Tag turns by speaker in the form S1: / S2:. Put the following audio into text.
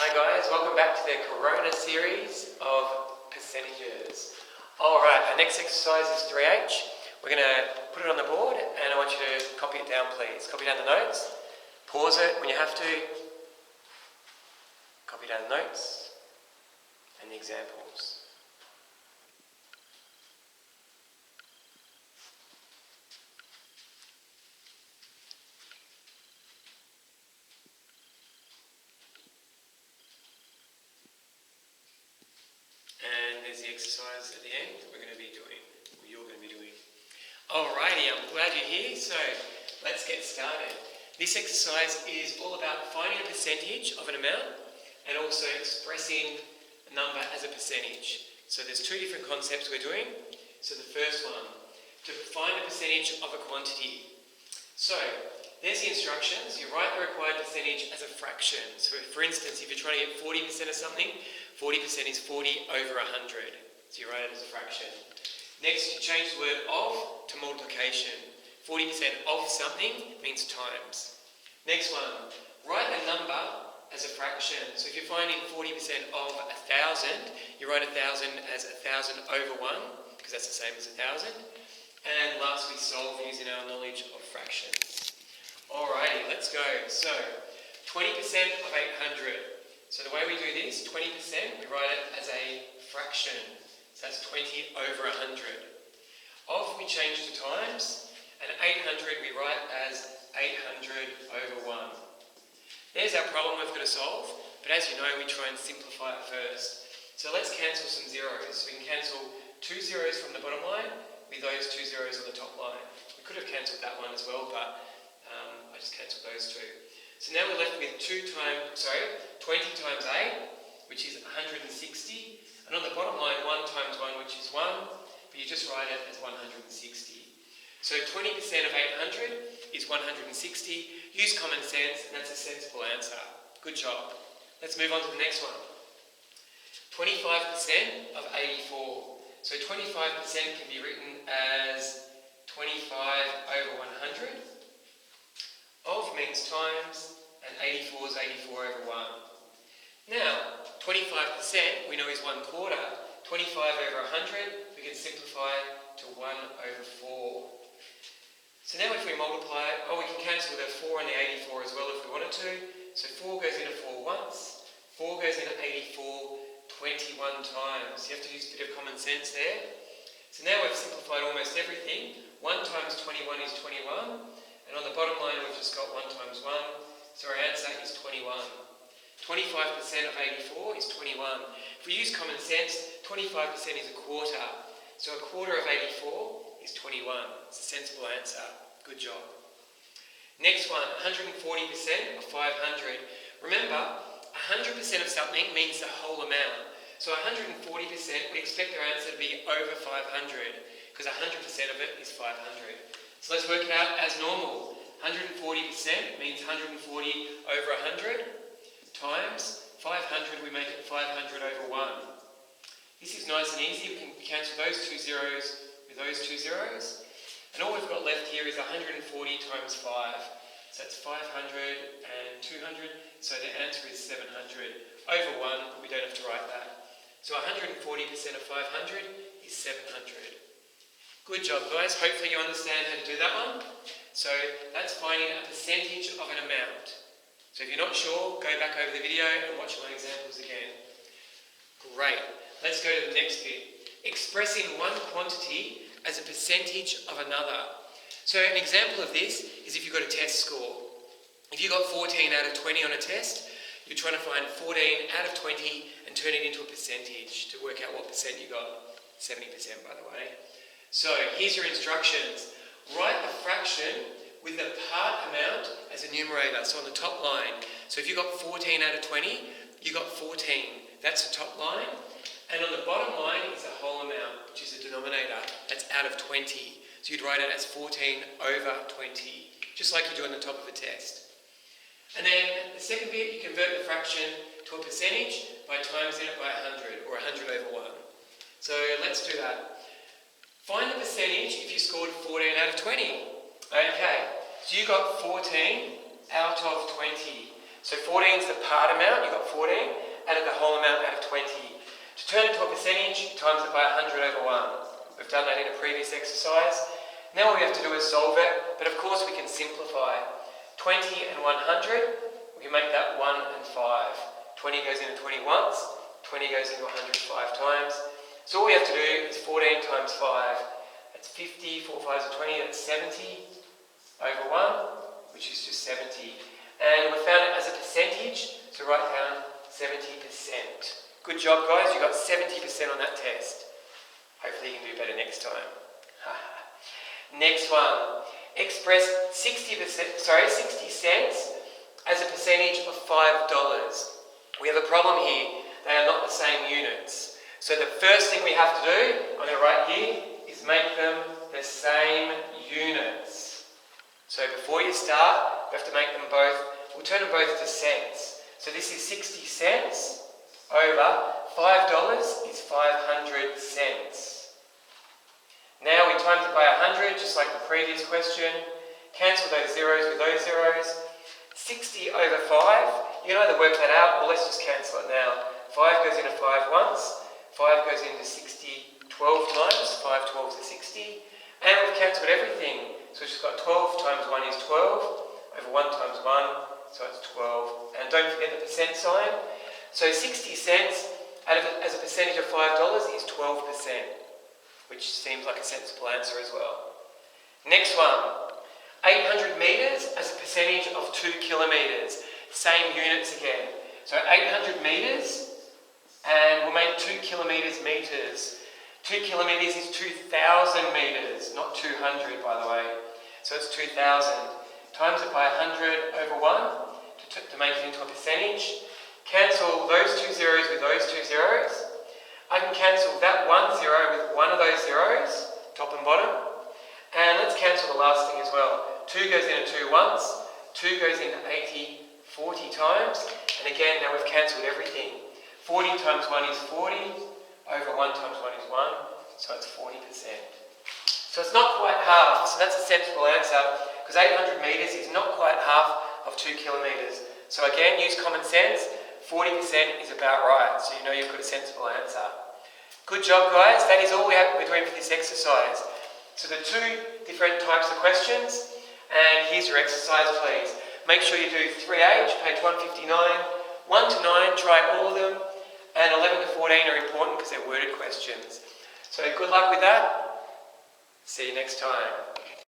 S1: Hi guys, welcome back to the Corona series of percentages. Alright, our next exercise is 3H. We're going to put it on the board and I want you to copy it down please. Copy down the notes, pause it when you have to, copy down the notes and the examples. And there's the exercise at the end that we're going to be doing, or you're going to be doing. Alrighty, I'm glad you're here, so let's get started. This exercise is all about finding a percentage of an amount and also expressing a number as a percentage. So there's two different concepts we're doing. So the first one, to find a percentage of a quantity. So there's the instructions. You write the required percentage as a fraction. So for instance, if you're trying to get 40% of something, 40% is 40 over 100. So you write it as a fraction. Next, you change the word of to multiplication. 40% of something means times. Next one, write a number as a fraction. So if you're finding 40% of 1,000, you write 1,000 as 1,000 over 1, because that's the same as 1,000. And lastly, solve using our knowledge of fractions. Alrighty, let's go. So, 20% of 800. So the way we do this, 20%, we write it as a fraction. So that's 20 over 100. Of we change to times, and 800 we write as 800 over 1. There's our problem we've got to solve, but as you know, we try and simplify it first. So let's cancel some zeros. So we can cancel 2 zeros from the bottom line with those 2 zeros on the top line. We could have cancelled that one as well, but I just cancelled those two. So now we're left with 20 times 8, which is 160. And on the bottom line, 1 times 1, which is 1, but you just write it as 160. So 20% of 800 is 160. Use common sense, and that's a sensible answer. Good job. Let's move on to the next one. 25% of 84. So 25% can be written as 25 over 100. Of means times, and 84 is 84 over 1. Now, 25% we know is 1 quarter. 25 over 100, we can simplify to 1 over 4. So now if we multiply it, we can cancel the 4 and the 84 as well if we wanted to. So 4 goes into 4 once, 4 goes into 84 21 times. You have to use a bit of common sense there. So now we've simplified almost everything. 1 times 21 is 21. And on the bottom line, we've just got 1 times 1. So our answer is 21. 25% of 84 is 21. If we use common sense, 25% is a quarter. So a quarter of 84 is 21. It's a sensible answer. Good job. Next one, 140% of 500. Remember, 100% of something means the whole amount. So 140%, we expect our answer to be over 500, because 100% of it is 500. So let's work it out as normal. 140% means 140 over 100 times 500, we make it 500 over 1. This is nice and easy. We can cancel those 2 zeros with those 2 zeros. And all we've got left here is 140 times 5. So that's 500 and 200. So the answer is 700 over 1, but we don't have to write that. So 140% of 500 is 700. Good job, guys. Hopefully you understand how to do that one. So that's finding a percentage of an amount. So if you're not sure, go back over the video and watch my examples again. Great. Let's go to the next bit. Expressing one quantity as a percentage of another. So an example of this is if you've got a test score. If you got 14 out of 20 on a test, you're trying to find 14 out of 20 and turn it into a percentage to work out what percent you got. 70% by the way. So here's your instructions. Write the fraction with the part amount as a numerator, so on the top line. So if you got 14 out of 20, you got 14. That's the top line. And on the bottom line is the whole amount, which is the denominator. That's out of 20. So you'd write it as 14 over 20, just like you do on the top of a test. And then the second bit, you convert the fraction to a percentage by timesing it by 100, or 100 over 1. So let's do that. Find the percentage if you scored 14 out of 20. Okay, so you got 14 out of 20. So 14 is the part amount, you've got 14, added the whole amount out of 20. To turn it into a percentage, you times it by 100 over 1. We've done that in a previous exercise. Now all we have to do is solve it, but of course we can simplify. 20 and 100, we can make that 1 and 5. 20 goes into 20 once, 20 goes into 100 5 times. So all we have to do is 14 times 5. That's 50, 4 5s are 20, that's 70 over 1, which is just 70. And we found it as a percentage, so write down 70%. Good job, guys, you got 70% on that test. Hopefully you can do better next time. Next one. Express 60 cents as a percentage of $5. We have a problem here. They are not the same units. So the first thing we have to do, I'm going to write here, is make them the same units. So before you start, we have to make them both, we'll turn them both to cents. So this is 60 cents over $5 is 500 cents. Now we times it by 100, just like the previous question. Cancel those zeros with those zeros. 60 over 5, you can either work that out or let's just cancel it now. 5 goes into 5 once, 5 goes into 60 12 times, 5 12s are 60, and we've cancelled everything. So we've just got 12 times 1 is 12, over 1 times 1, so it's 12. And don't forget the percent sign. So 60 cents as a percentage of $5 is 12%, which seems like a sensible answer as well. Next one, 800 metres as a percentage of 2 kilometres. Same units again. So 800 metres, and we'll make 2 kilometres metres. 2 kilometres is 2,000 metres, not 200 by the way. So it's 2,000. Times it by 100 over 1 to make it into a percentage. Cancel those two zeros with those two zeros. I can cancel that 1 0 with one of those zeros, top and bottom. And let's cancel the last thing as well. 2 goes into 2 once, 2 goes into 80 40 times. And again, now we've cancelled everything. 40 times 1 is 40, over 1 times 1 is 1, so it's 40%. So it's not quite half, so that's a sensible answer, because 800 metres is not quite half of 2 kilometres. So again, use common sense, 40% is about right, so you know you've got a sensible answer. Good job, guys, that is all we're doing for this exercise. So the two different types of questions, and here's your exercise, please. Make sure you do 3H, page 159, 1 to 9, try all of them, and 11 to 14 are important because they're worded questions. So good luck with that. See you next time.